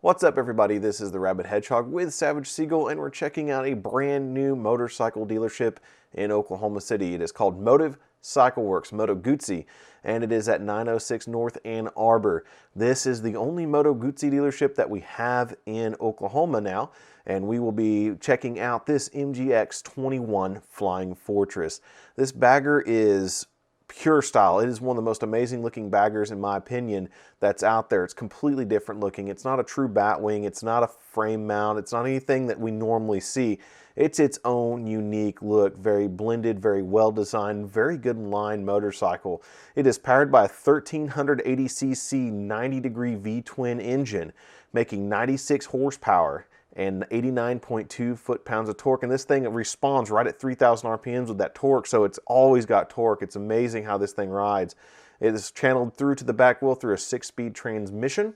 What's up, everybody? This is the Rabid Hedgehog with Savage Seagull, and we're checking out a brand new motorcycle dealership in Oklahoma City. It is called Moto Guzzi, and it is at 906 North Ann Arbor. This is the only Moto Guzzi dealership that we have in Oklahoma now, and we will be checking out this MGX-21 Flying Fortress. This bagger is pure style. It is one of the most amazing looking baggers, in my opinion, that's out there. It's completely different looking. It's not a true batwing. It's not a frame mount. It's not anything that we normally see. It's its own unique look, very blended, very well designed, very good line motorcycle. It is powered by a 1380cc 90-degree V-twin engine, making 96 horsepower and 89.2 foot-pounds of torque. And this thing responds right at 3,000 RPMs with that torque, so it's always got torque. It's amazing how this thing rides. It is channeled through to the back wheel through a 6-speed transmission.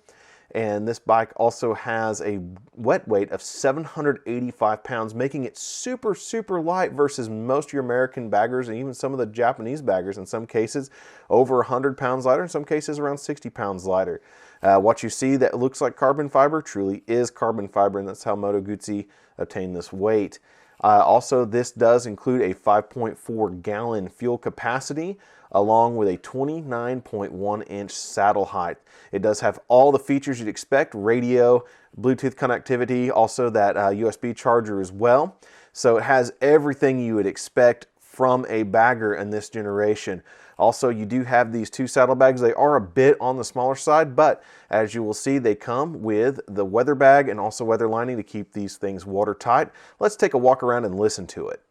And this bike also has a wet weight of 785 pounds, making it super, super light versus most of your American baggers and even some of the Japanese baggers, in some cases over 100 pounds lighter, in some cases around 60 pounds lighter. What you see that looks like carbon fiber truly is carbon fiber, and that's how Moto Guzzi obtained this weight. Also, this does include a 5.4 gallon fuel capacity along with a 29.1 inch saddle height. It does have all the features you'd expect: radio, Bluetooth connectivity, also that USB charger as well. So it has everything you would expect from a bagger in this generation. Also, you do have these two saddlebags. They are a bit on the smaller side, but as you will see, they come with the weather bag and also weather lining to keep these things watertight. Let's take a walk around and listen to it.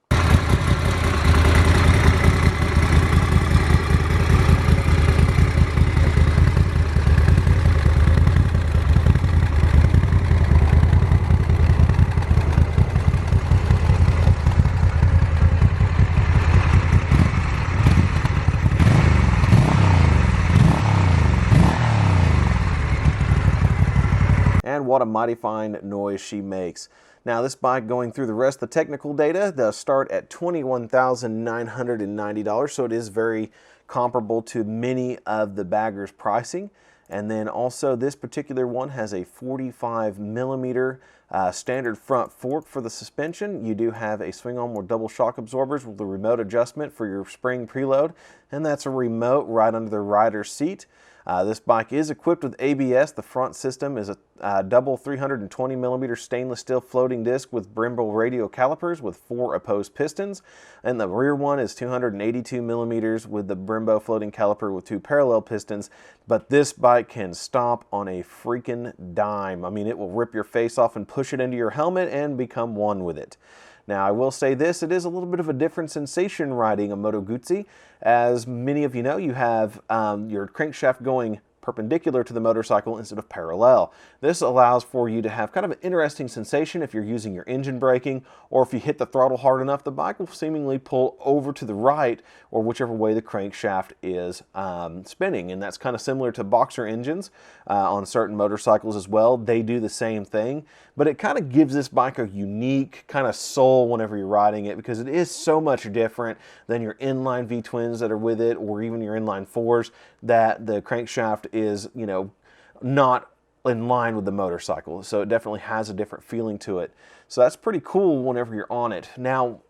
And what a mighty fine noise she makes. Now, this bike, going through the rest of the technical data, does start at $21,990, so it is very comparable to many of the baggers' pricing. And then also, this particular one has a 45 millimeter standard front fork for the suspension. You do have a swing-arm with double shock absorbers with a remote adjustment for your spring preload, and that's a remote right under the rider's seat. This bike is equipped with ABS. The front system is a double 320 millimeter stainless steel floating disc with Brembo radial calipers with 4 opposed pistons. And the rear one is 282 millimeters with the Brembo floating caliper with 2 parallel pistons. But this bike can stop on a freaking dime. I mean, it will rip your face off and push it into your helmet and become one with it. Now, I will say this, it is a little bit of a different sensation riding a Moto Guzzi. As many of you know, you have your crankshaft going perpendicular to the motorcycle instead of parallel. This allows for you to have kind of an interesting sensation if you're using your engine braking, or if you hit the throttle hard enough, the bike will seemingly pull over to the right or whichever way the crankshaft is spinning. And that's kind of similar to boxer engines on certain motorcycles as well. They do the same thing, but it kind of gives this bike a unique kind of soul whenever you're riding it, because it is so much different than your inline V-twins that are with it, or even your inline 4s, that the crankshaft is, you know, not in line with the motorcycle. So it definitely has a different feeling to it. So that's pretty cool whenever you're on it. Now,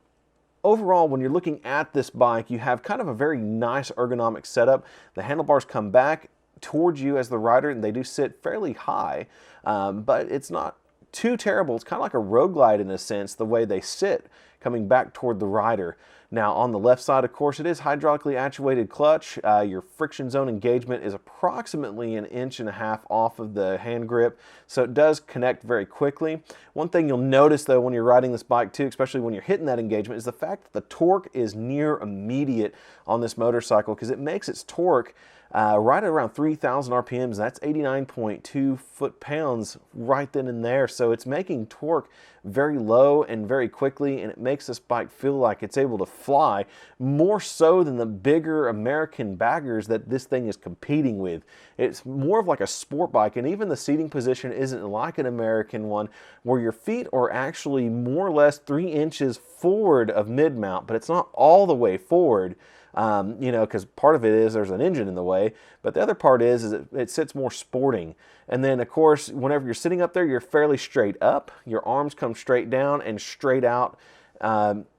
overall, when you're looking at this bike, you have kind of a very nice ergonomic setup. The handlebars come back towards you as the rider, and they do sit fairly high, but it's not too terrible. It's kind of like a road glide in a sense, the way they sit coming back toward the rider. Now, on the left side, of course, it is hydraulically actuated clutch. Your friction zone engagement is approximately 1.5 inches off of the hand grip, so it does connect very quickly. One thing you'll notice, though, when you're riding this bike, too, especially when you're hitting that engagement, is the fact that the torque is near immediate on this motorcycle, because it makes its torque right at around 3,000 RPMs. That's 89.2 foot-pounds right then and there. So it's making torque very low and very quickly, and it makes this bike feel like it's able to fly more so than the bigger American baggers that this thing is competing with. It's more of like a sport bike, and even the seating position isn't like an American one, where your feet are actually more or less 3 inches forward of mid-mount, but it's not all the way forward. You know, because part of it is there's an engine in the way, but the other part is it sits more sporting. And then, of course, whenever you're sitting up there, you're fairly straight up. Your arms come straight down and straight out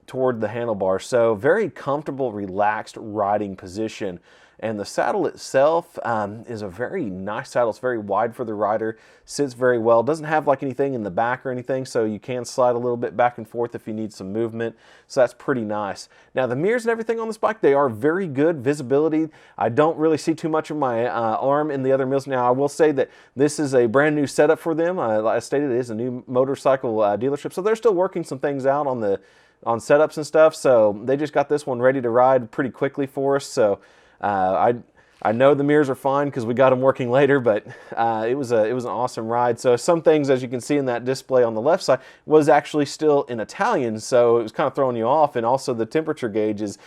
toward the handlebars. So very comfortable, relaxed riding position. And the saddle itself is a very nice saddle. It's very wide for the rider, sits very well. Doesn't have like anything in the back or anything, so you can slide a little bit back and forth if you need some movement. So that's pretty nice. Now the mirrors and everything on this bike, they are very good visibility. I don't really see too much of my arm in the other mirrors. Now I will say that this is a brand new setup for them. Like I stated, it is a new motorcycle dealership, so they're still working some things out on setups and stuff. So they just got this one ready to ride pretty quickly for us. So I know the mirrors are fine because we got them working later, but it was an awesome ride. So some things, as you can see in that display on the left side, was actually still in Italian, so it was kind of throwing you off. And also the temperature gauge is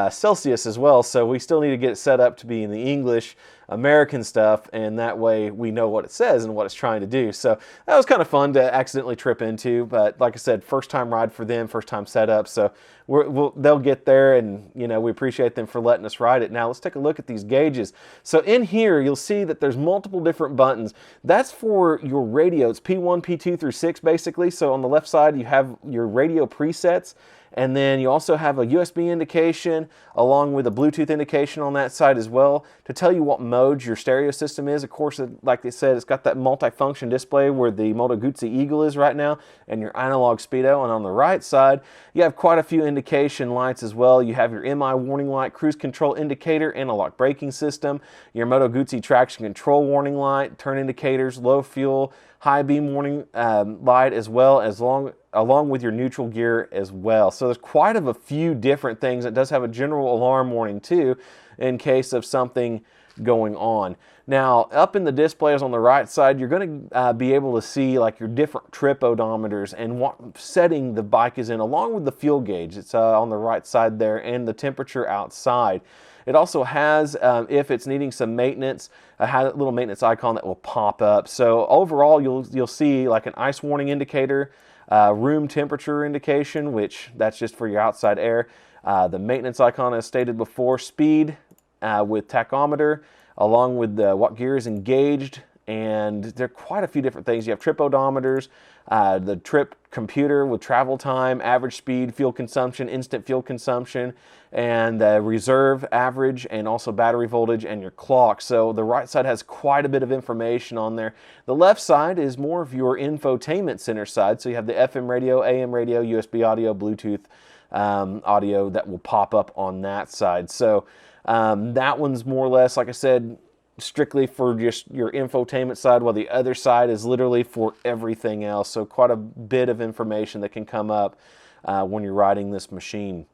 Celsius as well, so we still need to get it set up to be in the English American stuff, and that way we know what it says and what it's trying to do. So that was kind of fun to accidentally trip into, but like I said, first time ride for them, first time setup, so they'll get there, and you know, we appreciate them for letting us ride it. Now let's take a look at these gauges. So in here you'll see that there's multiple different buttons. That's for your radio. It's P1, P2 through 6 basically. So on the left side you have your radio presets, and then you also have a USB indication along with a Bluetooth indication on that side as well to tell you what mode your stereo system is. Of course, like they said, it's got that multi-function display where the Moto Guzzi Eagle is right now and your analog speedo. And on the right side, you have quite a few indication lights as well. You have your MI warning light, cruise control indicator, anti-lock braking system, your Moto Guzzi traction control warning light, turn indicators, low fuel, high beam warning light, as well as along with your neutral gear as well. So there's quite a few different things. It does have a general alarm warning too in case of something going on. Now up in the displays on the right side, you're going to be able to see like your different trip odometers and what setting the bike is in, along with the fuel gauge. It's on the right side there, and the temperature outside. It also has, if it's needing some maintenance, a little maintenance icon that will pop up. So overall, you'll see like an ice warning indicator, room temperature indication, which that's just for your outside air. The maintenance icon, as stated before, speed with tachometer, along with what gear is engaged. And there are quite a few different things. You have trip odometers, the trip computer with travel time, average speed, fuel consumption, instant fuel consumption, and reserve, average, and also battery voltage, and your clock. So the right side has quite a bit of information on there. The left side is more of your infotainment center side. So you have the FM radio, AM radio, USB audio, Bluetooth audio that will pop up on that side. So that one's more or less, like I said, strictly for just your infotainment side, while the other side is literally for everything else. So quite a bit of information that can come up when you're riding this machine.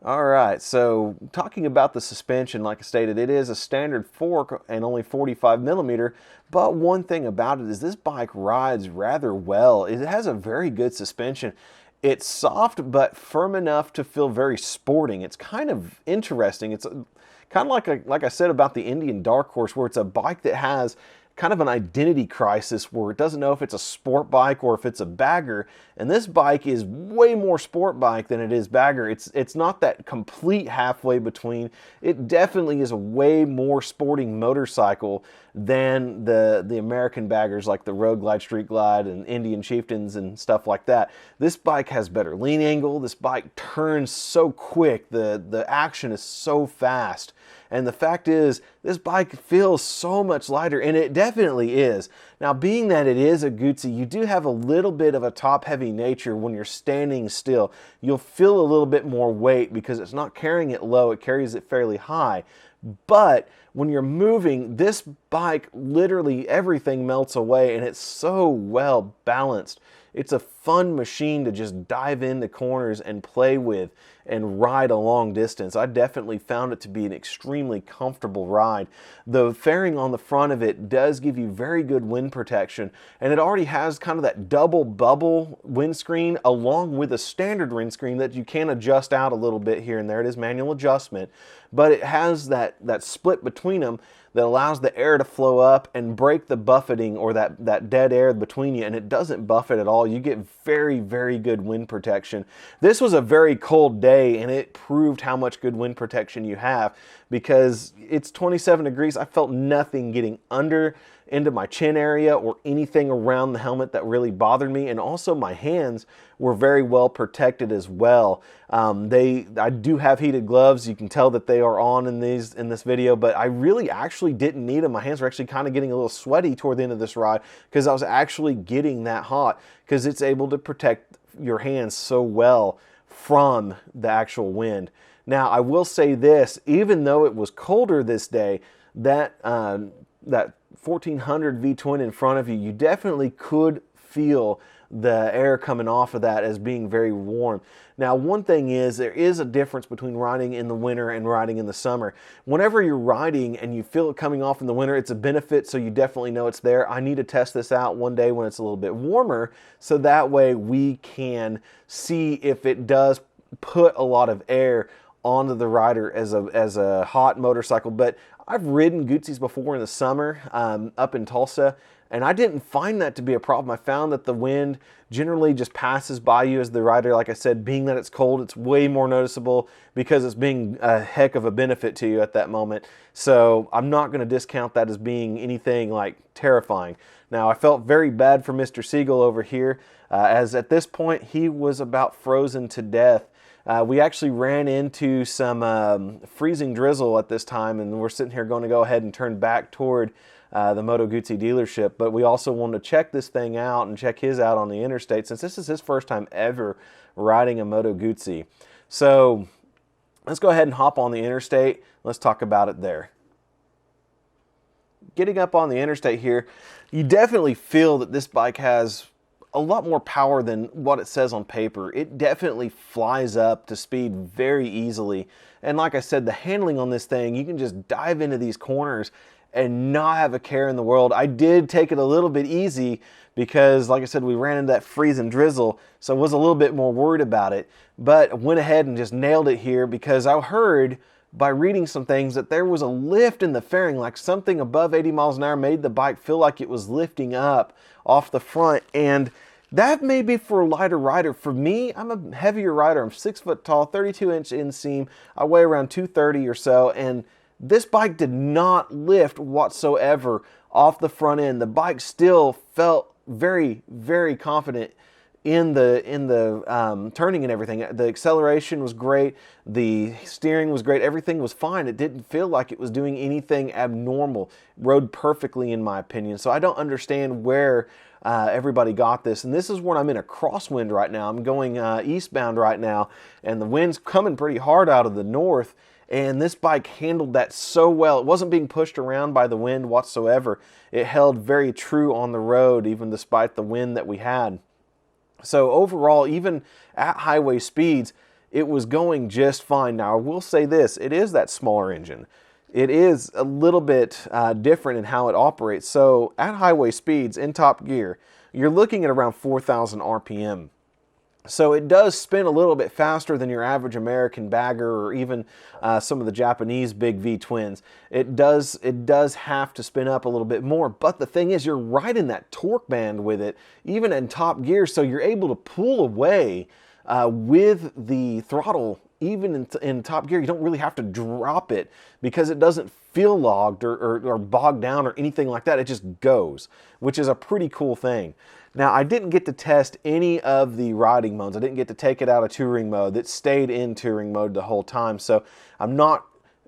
All right, so talking about the suspension, like I stated, it is a standard fork and only 45 millimeter, but one thing about it is this bike rides rather well. It has a very good suspension. It's soft but firm enough to feel very sporting. It's kind of interesting. It's kind of like I said about the Indian Dark Horse, where it's a bike that has kind of an identity crisis where it doesn't know if it's a sport bike or if it's a bagger. And this bike is way more sport bike than it is bagger. It's not that complete halfway between. It definitely is a way more sporting motorcycle than the American baggers like the Road Glide, Street Glide, and Indian Chieftains and stuff like that. This bike has better lean angle. This bike turns so quick. The action is so fast. And the fact is, this bike feels so much lighter, and it definitely is. Now, being that it is a Guzzi, you do have a little bit of a top-heavy nature when you're standing still. You'll feel a little bit more weight because it's not carrying it low, it carries it fairly high. But when you're moving, this bike, literally everything melts away, and it's so well balanced. It's a fun machine to just dive into corners and play with and ride a long distance. I definitely found it to be an extremely comfortable ride. The fairing on the front of it does give you very good wind protection, and it already has kind of that double bubble windscreen along with a standard windscreen that you can adjust out a little bit here and there. It is manual adjustment, but it has that split between them that allows the air to flow up and break the buffeting or that dead air between you, and it doesn't buffet at all. You get very, very good wind protection. This was a very cold day day, and it proved how much good wind protection you have, because it's 27 degrees. I felt nothing getting under into my chin area or anything around the helmet that really bothered me. And also my hands were very well protected as well. I do have heated gloves. You can tell that they are on in this video, but I really actually didn't need them. My hands were actually kind of getting a little sweaty toward the end of this ride because I was actually getting that hot, because it's able to protect your hands so well from the actual wind. Now, I will say this, even though it was colder this day, that 1400 V-twin in front of you, you definitely could feel the air coming off of that as being very warm. Now, one thing is, there is a difference between riding in the winter and riding in the summer. Whenever you're riding and you feel it coming off in the winter, it's a benefit, so you definitely know it's there. I need to test this out one day when it's a little bit warmer, so that way we can see if it does put a lot of air onto the rider as a hot motorcycle. But I've ridden Guzzis before in the summer up in Tulsa, and I didn't find that to be a problem. I found that the wind generally just passes by you as the rider. Like I said, being that it's cold, it's way more noticeable because it's being a heck of a benefit to you at that moment. So I'm not going to discount that as being anything like terrifying. Now, I felt very bad for Mr. Siegel over here, as at this point he was about frozen to death. We actually ran into some freezing drizzle at this time, and we're sitting here going to go ahead and turn back toward the Moto Guzzi dealership. But we also wanted to check this thing out and check his out on the interstate, since this is his first time ever riding a Moto Guzzi. So let's go ahead and hop on the interstate. Let's talk about it there. Getting up on the interstate here, you definitely feel that this bike has a lot more power than what it says on paper. It definitely flies up to speed very easily. And like I said, the handling on this thing, you can just dive into these corners and not have a care in the world. I did take it a little bit easy because, like I said, we ran into that freezing drizzle, so I was a little bit more worried about it. But went ahead and just nailed it here, because I heard by reading some things that there was a lift in the fairing, like something above 80 miles an hour made the bike feel like it was lifting up off the front. And that may be for a lighter rider. For me, I'm a heavier rider. I'm 6 foot tall, 32-inch inseam. I weigh around 230 or so, and this bike did not lift whatsoever off the front end. The bike still felt very, very confident in the turning and everything. The acceleration was great. The steering was great. Everything was fine. It didn't feel like it was doing anything abnormal. Rode perfectly, in my opinion. So I don't understand where everybody got this. And this is when I'm in a crosswind right now. I'm going eastbound right now, and the wind's coming pretty hard out of the north. And this bike handled that so well. It wasn't being pushed around by the wind whatsoever. It held very true on the road, even despite the wind that we had. So overall, even at highway speeds, it was going just fine. Now, I will say this, it is that smaller engine. It is a little bit different in how it operates. So at highway speeds in top gear, you're looking at around 4,000 RPM. So it does spin a little bit faster than your average American bagger, or even some of the Japanese big V-twins. It does have to spin up a little bit more, but the thing is, you're right in that torque band with it, even in top gear, so you're able to pull away with the throttle. Even in top gear, you don't really have to drop it, because it doesn't feel logged or bogged down or anything like that. It just goes, which is a pretty cool thing. Now, I didn't get to test any of the riding modes. I didn't get to take it out of touring mode. It stayed in touring mode the whole time, so I'm not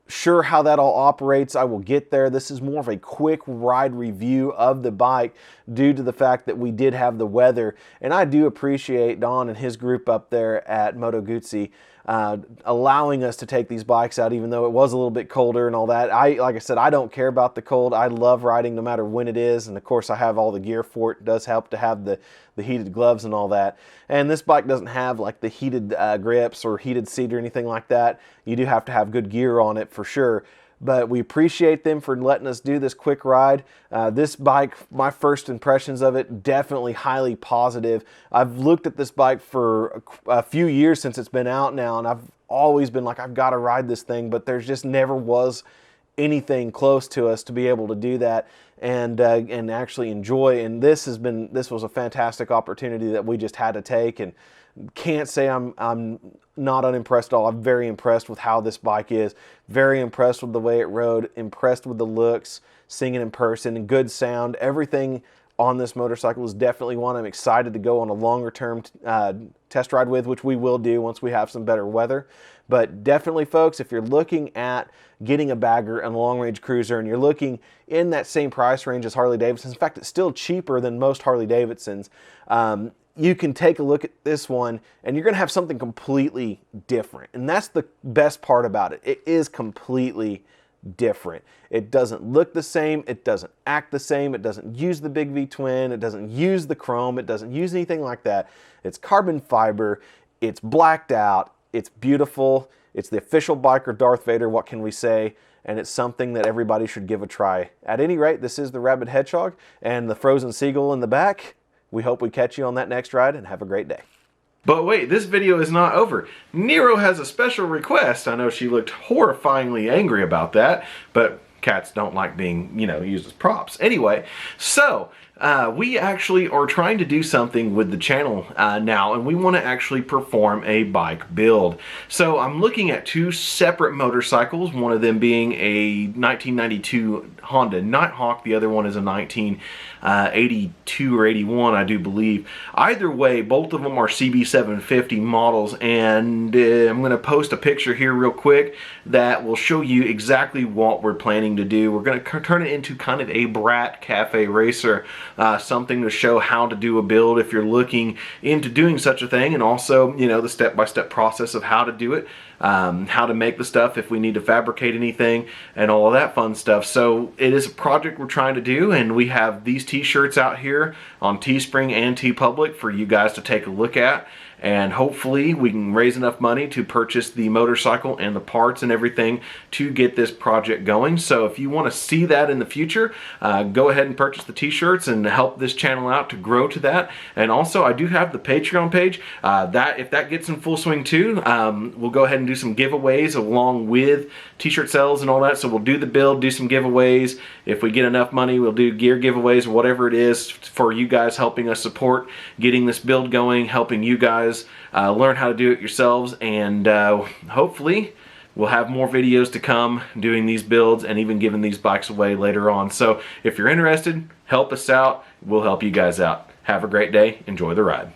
sure how that all operates. I will get there. This is more of a quick ride review of the bike due to the fact that we did have the weather. And I do appreciate Don and his group up there at Moto Guzzi allowing us to take these bikes out, even though it was a little bit colder and all that. Like I said, I don't care about the cold. I love riding no matter when it is. And of course, I have all the gear for it. It does help to have the heated gloves and all that. And this bike doesn't have like the heated grips or heated seat or anything like that. You do have to have good gear on it for sure. But we appreciate them for letting us do this quick ride. This bike, my first impressions of it, definitely highly positive. I've looked at this bike for a few years since it's been out now, and I've always been like, I've got to ride this thing, but there's just never was anything close to us to be able to do that. and actually enjoy. And this was a fantastic opportunity that we just had to take, and can't say I'm not unimpressed at all. I'm very impressed with how this bike is, very impressed with the way it rode, impressed with the looks, seeing it in person, and good sound. Everything on this motorcycle is definitely one I'm excited to go on a longer term test ride with, which we will do once we have some better weather. But definitely, folks, if you're looking at getting a bagger and a long range cruiser, and you're looking in that same price range as Harley Davidson's, in fact, it's still cheaper than most Harley Davidsons, you can take a look at this one and you're going to have something completely different. And that's the best part about it. It is completely different. It doesn't look the same. It doesn't act the same. It doesn't use the big V twin. It doesn't use the chrome. It doesn't use anything like that. It's carbon fiber. It's blacked out. It's beautiful. It's the official biker Darth Vader. What can we say? And it's something that everybody should give a try. At any rate, this is the Rabid Hedgehog and the frozen seagull in the back. We hope we catch you on that next ride, and have a great day. But wait, this video is not over. Nero has a special request. I know she looked horrifyingly angry about that, but cats don't like being, you know, used as props. Anyway, so we actually are trying to do something with the channel now, and we want to actually perform a bike build. So I'm looking at two separate motorcycles, one of them being a 1992 Honda Nighthawk, the other one is a 1982 or 81, I do believe. Either way, both of them are CB750 models, and I'm going to post a picture here real quick that will show you exactly what we're planning to do. We're going to turn it into kind of a brat cafe racer, something to show how to do a build if you're looking into doing such a thing, and also, you know, the step-by-step process of how to do it, how to make the stuff if we need to fabricate anything, and all of that fun stuff. So it is a project we're trying to do, and we have these t-shirts out here on Teespring and TeePublic for you guys to take a look at. And hopefully we can raise enough money to purchase the motorcycle and the parts and everything to get this project going. So if you want to see that in the future, go ahead and purchase the t-shirts and help this channel out to grow to that. And also, I do have the Patreon page. If that gets in full swing too, we'll go ahead and do some giveaways along with t-shirt sales and all that. So we'll do the build, do some giveaways. If we get enough money, we'll do gear giveaways or whatever it is for you guys, helping us support getting this build going, helping you guys learn how to do it yourselves, and hopefully we'll have more videos to come doing these builds and even giving these bikes away later on. So if you're interested, help us out. We'll help you guys out. Have a great day. Enjoy the ride.